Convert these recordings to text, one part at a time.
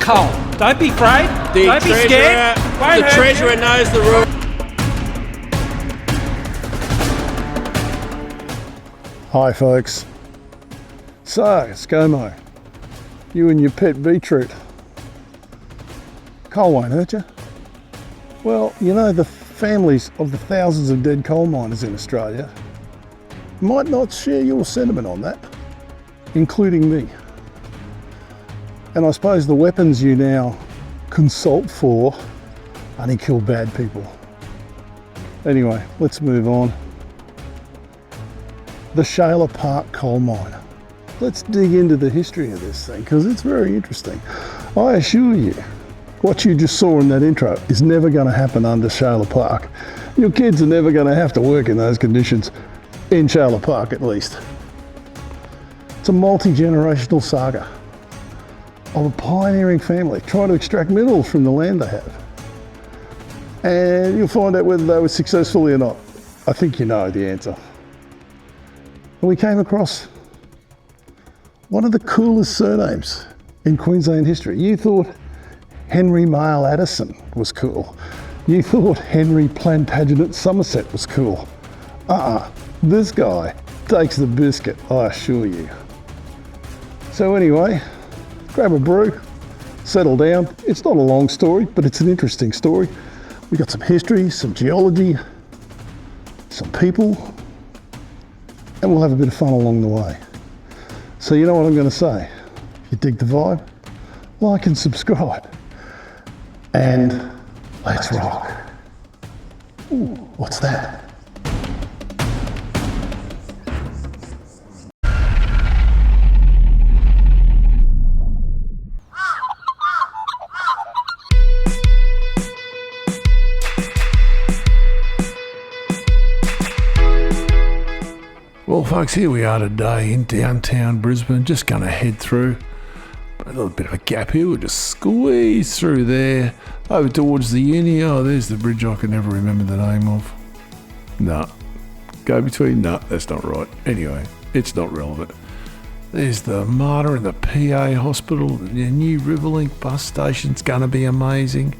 coal. Don't be afraid. The Don't be scared. Won't The hurt treasurer you. knows the rules. Hi folks. So, ScoMo, you and your pet beetroot. Coal won't hurt you. Well, you know, the families of the thousands of dead coal miners in Australia might not share your sentiment on that, including me. And I suppose the weapons you now consult for only kill bad people. Anyway, let's move on. The Shailer Park coal mine. Let's dig into the history of this thing because it's very interesting. I assure you, what you just saw in that intro is never going to happen under Shailer Park. Your kids are never going to have to work in those conditions, in Shailer Park at least. It's a multi-generational saga of a pioneering family trying to extract minerals from the land they have. And you'll find out whether they were successful or not. I think you know the answer. And we came across one of the coolest surnames in Queensland history. You thought Henry Male Addison was cool. You thought Henry Plantagenet Somerset was cool. This guy takes the biscuit, I assure you. So anyway, grab a brew, settle down. It's not a long story, but it's an interesting story. We got some history, some geology, some people, and we'll have a bit of fun along the way. So you know what I'm going to say. If you dig the vibe, like and subscribe. And let's rock. Ooh, what's that? Well folks, here we are today in downtown Brisbane, just going to head through a little bit of a gap here. We'll just squeeze through there, over towards the uni. Oh, there's the bridge I can never remember the name of. No, go between, no, that's not right. Anyway, it's not relevant. There's the MARTA and the PA hospital. The new Riverlink bus station's going to be amazing.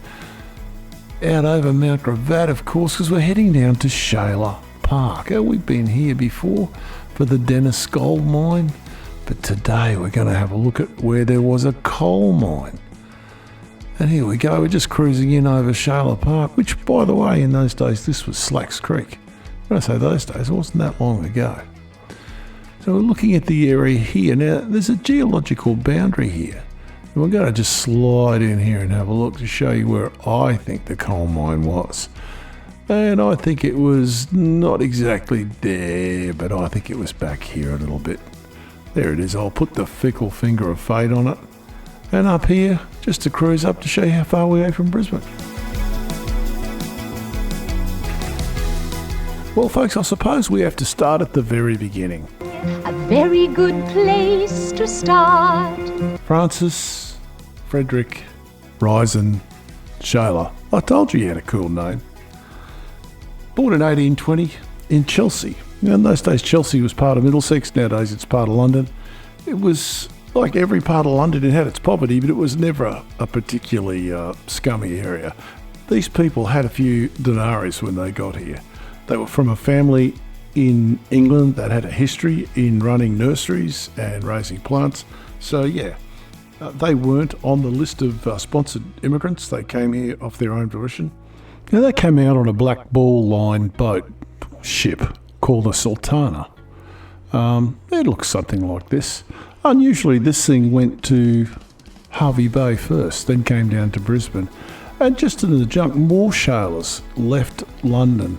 Out over Mount Gravatt, of course, because we're heading down to Shailer Park. We've been here before for the Dennis Gold Mine, but today we're going to have a look at where there was a coal mine. And here we go, we're just cruising in over Shailer Park, which, by the way, in those days this was Slacks Creek. When I say those days, it wasn't that long ago. So we're looking at the area here. Now there's a geological boundary here, and we're going to just slide in here and have a look to show you where I think the coal mine was. And I think it was not exactly there, but I think it was back here a little bit. There it is. I'll put the fickle finger of fate on it. And up here, just to cruise up to show you how far we are from Brisbane. Well, folks, I suppose we have to start at the very beginning. A very good place to start. Francis Frederick Risen Shailer. I told you he had a cool name. Born in 1820 in Chelsea. Now, in those days, Chelsea was part of Middlesex. Nowadays, it's part of London. It was like every part of London. It had its poverty, but it was never a particularly scummy area. These people had a few denarii when they got here. They were from a family in England that had a history in running nurseries and raising plants. So, yeah, they weren't on the list of sponsored immigrants. They came here off their own volition. Now, they came out on a black ball line boat ship called the Sultana. It looks something like this. Unusually, this thing went to Hervey Bay first, then came down to Brisbane. And just in the junk, more Shailers left London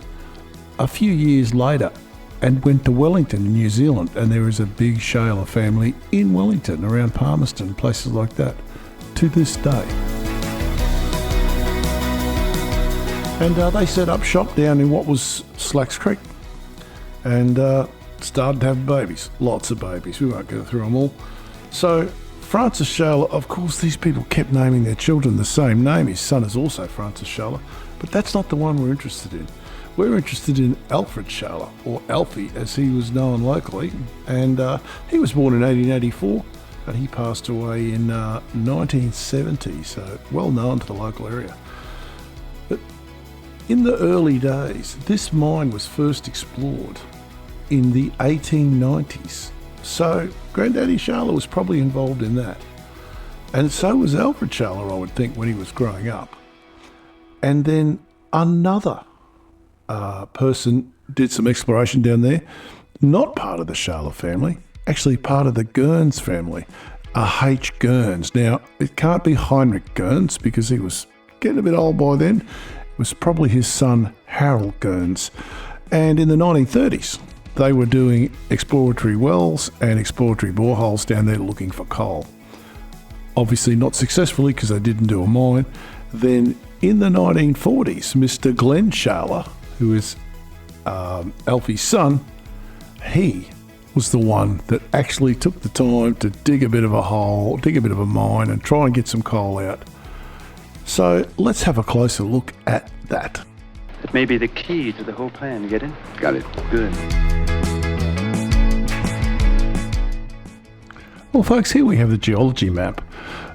a few years later and went to Wellington in New Zealand. And there is a big Shailer family in Wellington, around Palmerston, places like that, to this day. And they set up shop down in what was Slacks Creek and started to have babies, lots of babies. We won't go through them all. So Francis Shailer, of course, these people kept naming their children the same name. His son is also Francis Shailer, but that's not the one we're interested in. We're interested in Alfred Shailer, or Alfie as he was known locally, and he was born in 1884 and he passed away in 1970, so well known to the local area. But in the early days, this mine was first explored in the 1890s. So Granddaddy Shailer was probably involved in that. And so was Alfred Shailer, I would think, when he was growing up. And then another person did some exploration down there, not part of the Shailer family, actually part of the Gurns family, H. Gurns. Now, it can't be Heinrich Gurns because he was getting a bit old by then. It was probably his son, Harold Gurns. And in the 1930s, they were doing exploratory wells and exploratory boreholes down there looking for coal. Obviously not successfully because they didn't do a mine. Then in the 1940s, Mr. Glenn Shailer, who is Alfie's son, he was the one that actually took the time to dig a bit of a hole, dig a bit of a mine and try and get some coal out. So let's have a closer look at that. It may be the key to the whole plan. You get it? Got it. Good. Well, folks, here we have the geology map.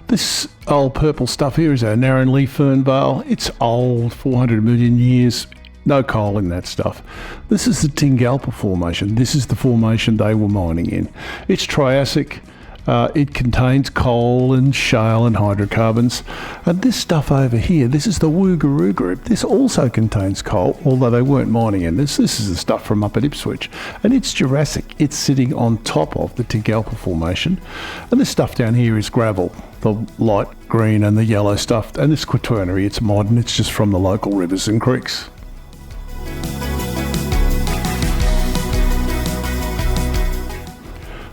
This old purple stuff here is our Narran Fern Vale. It's old, 400 million years. No coal in that stuff. This is the Tingalpa Formation. This is the formation they were mining in. It's Triassic. It contains coal and shale and hydrocarbons. And this stuff over here, this is the Woogaroo group. This also contains coal, although they weren't mining in this. This is the stuff from up at Ipswich. And it's Jurassic. It's sitting on top of the Tingalpa Formation. And this stuff down here is gravel, the light green and the yellow stuff. And this Quaternary, it's modern. It's just from the local rivers and creeks.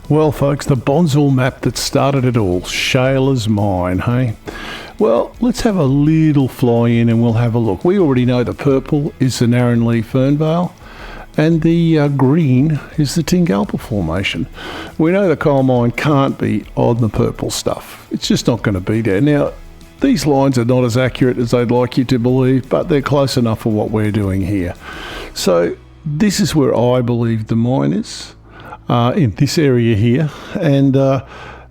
Well, folks, the Bonzel map that started it all, Shailer's mine, hey? Well, let's have a little fly in and we'll have a look. We already know the purple is the Narran Fern Vale and the green is the Tingalpa Formation. We know the coal mine can't be on the purple stuff. It's just not going to be there. Now, these lines are not as accurate as they'd like you to believe, but they're close enough for what we're doing here. So this is where I believe the mine is. In this area here, and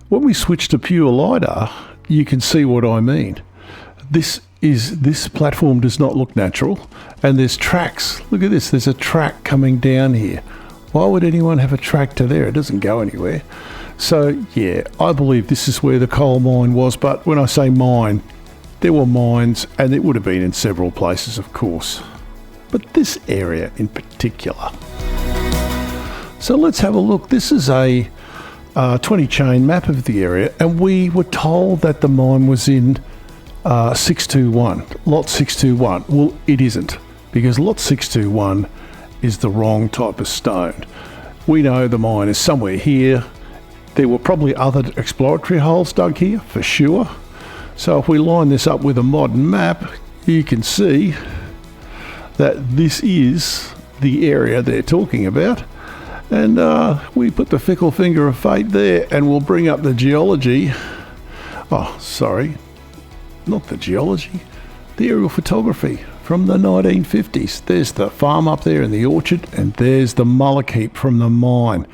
when we switch to pure LiDAR, you can see what I mean. This platform does not look natural, and there's tracks. Look at this, there's a track coming down here. Why would anyone have a track to there? It doesn't go anywhere. So yeah, I believe this is where the coal mine was, but when I say mine, there were mines, and it would have been in several places, of course. But this area in particular. So let's have a look. This is a 20 chain map of the area, and we were told that the mine was in 621, lot 621. Well, it isn't, because lot 621 is the wrong type of stone. We know the mine is somewhere here. There were probably other exploratory holes dug here, for sure. So if we line this up with a modern map, you can see that this is the area they're talking about. And we put the fickle finger of fate there, and we'll bring up the geology. Oh, sorry, not the geology, the aerial photography from the 1950s. There's the farm up there in the orchard, and there's the mullock heap from the mine,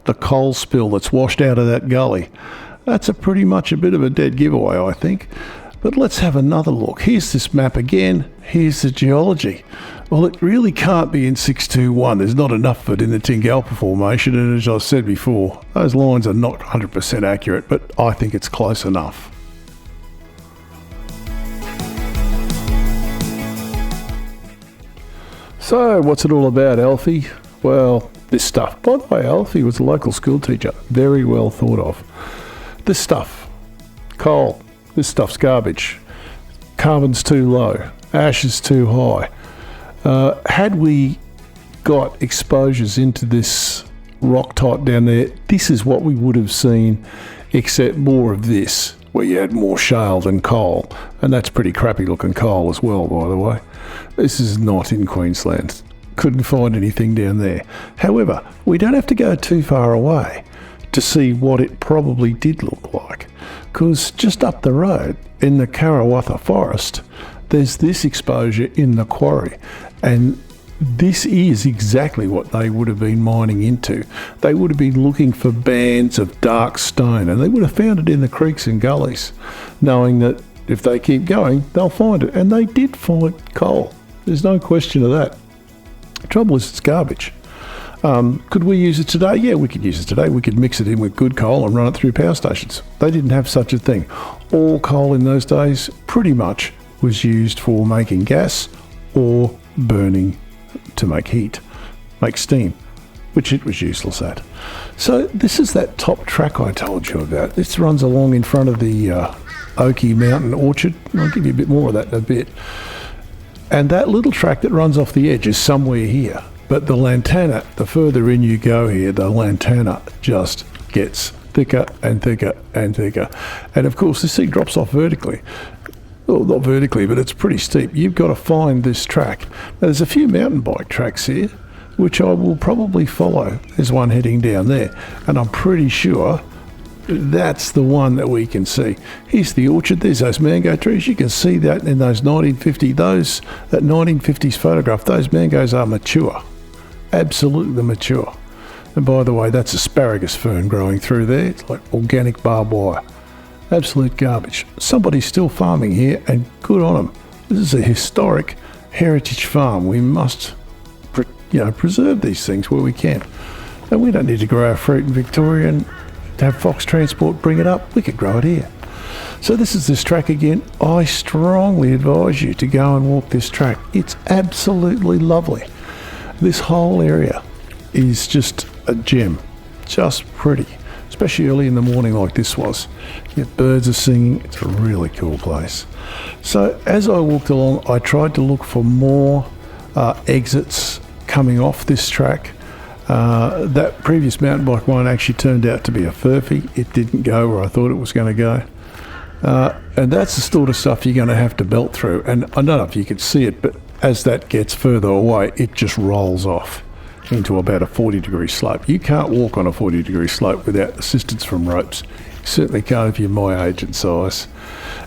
the coal spill that's washed out of that gully. That's pretty much a bit of a dead giveaway, I think. But let's have another look. Here's this map again. Here's the geology. Well, it really can't be in 621. There's not enough of it in the Tingalpa Formation, and as I said before, those lines are not 100% accurate, but I think it's close enough. So, what's it all about, Alfie? Well, this stuff. By the way, Alfie was a local school teacher. Very well thought of. This stuff. Coal. This stuff's garbage. Carbon's too low. Ash is too high. Had we got exposures into this rock type down there, this is what we would have seen, except more of this, where you had more shale than coal. And that's pretty crappy looking coal as well, by the way. This is not in Queensland. Couldn't find anything down there. However, we don't have to go too far away to see what it probably did look like. Because just up the road, in the Karawatha forest, there's this exposure in the quarry. And this is exactly what they would have been mining into. They would have been looking for bands of dark stone, and they would have found it in the creeks and gullies, knowing that if they keep going, they'll find it. And they did find coal. There's no question of that. The trouble is, it's garbage. Could we use it today? Yeah, we could use it today. We could mix it in with good coal and run it through power stations. They didn't have such a thing. All coal in those days pretty much was used for making gas or burning to make heat, make steam, which it was useless at. So this is that top track I told you about. This runs along in front of the Oaky Mountain orchard. I'll give you a bit more of that in a bit. And that little track that runs off the edge is somewhere here. But the lantana, the further in you go here, the lantana just gets thicker and thicker and thicker. And of course, this thing drops off vertically. Well, not vertically, but it's pretty steep. You've got to find this track. Now, there's a few mountain bike tracks here, which I will probably follow. There's one heading down there, and I'm pretty sure that's the one that we can see. Here's the orchard. There's those mango trees. You can see that in those 1950s photograph. Those mangoes are mature, absolutely mature. And by the way, that's asparagus fern growing through there. It's like organic barbed wire. Absolute garbage. Somebody's still farming here, and good on them. This is a historic heritage farm. We must, preserve these things where we can. And we don't need to grow our fruit in Victoria and to have Fox Transport bring it up. We could grow it here. So this track again. I strongly advise you to go and walk this track. It's absolutely lovely. This whole area is just a gem. Just pretty. Especially early in the morning like this was. Yeah, birds are singing. It's a really cool place. So as I walked along, I tried to look for more exits coming off this track. That previous mountain bike one actually turned out to be a furphy. It didn't go where I thought it was going to go. And that's the sort of stuff you're going to have to belt through. And I don't know if you can see it, but as that gets further away, it just rolls off into about a 40-degree slope. You can't walk on a 40-degree slope without assistance from ropes. You certainly can't if you're my age and size.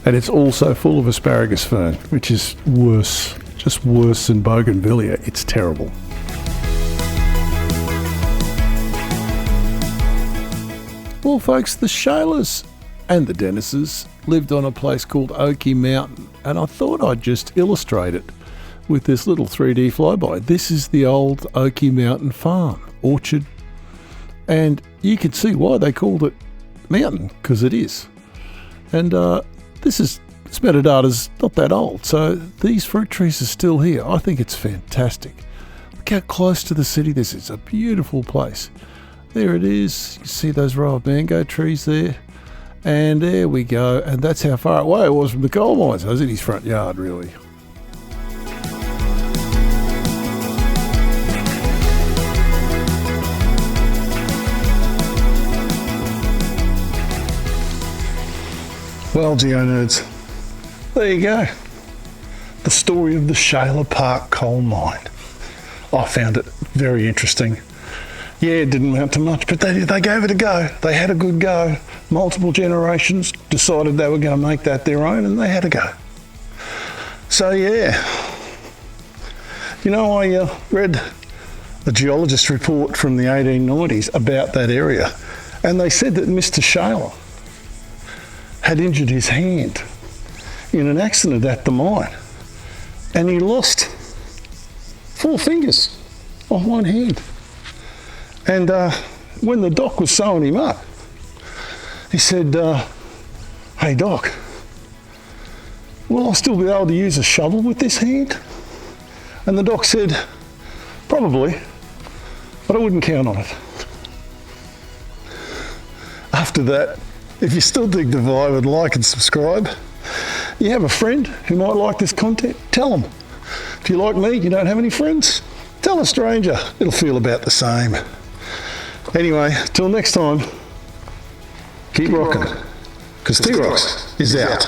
And it's also full of asparagus fern, which is worse, just worse than bougainvillea. It's terrible. Well, folks, the Shailers and the Dennises lived on a place called Oaky Mountain, and I thought I'd just illustrate it with this little 3D flyby. This is the old Oaky Mountain farm, orchard, and you can see why they called it mountain, because it is. And this metadata's not that old, so these fruit trees are still here. I think it's fantastic. Look how close to the city this is. A beautiful place. There it is. You see those row of mango trees there? And there we go. And that's how far away it was from the coal mines. I was in his front yard, really. Well, Geo nerds, there you go. The story of the Shailer Park coal mine. I found it very interesting. Yeah, it didn't amount to much, but they gave it a go. They had a good go. Multiple generations decided they were going to make that their own, and they had a go. So yeah, I read a geologist report from the 1890s about that area, and they said that Mr. Shailer had injured his hand in an accident at the mine, and he lost 4 fingers on one hand. And when the doc was sewing him up, he said, "Hey doc, will I still be able to use a shovel with this hand?" And the doc said, "Probably, but I wouldn't count on it." After that, if you still dig the vibe, and like and subscribe. You have a friend who might like this content, tell them. If you're like me, you don't have any friends, tell a stranger. It'll feel about the same. Anyway, till next time, keep rocking, because T-Rox is out.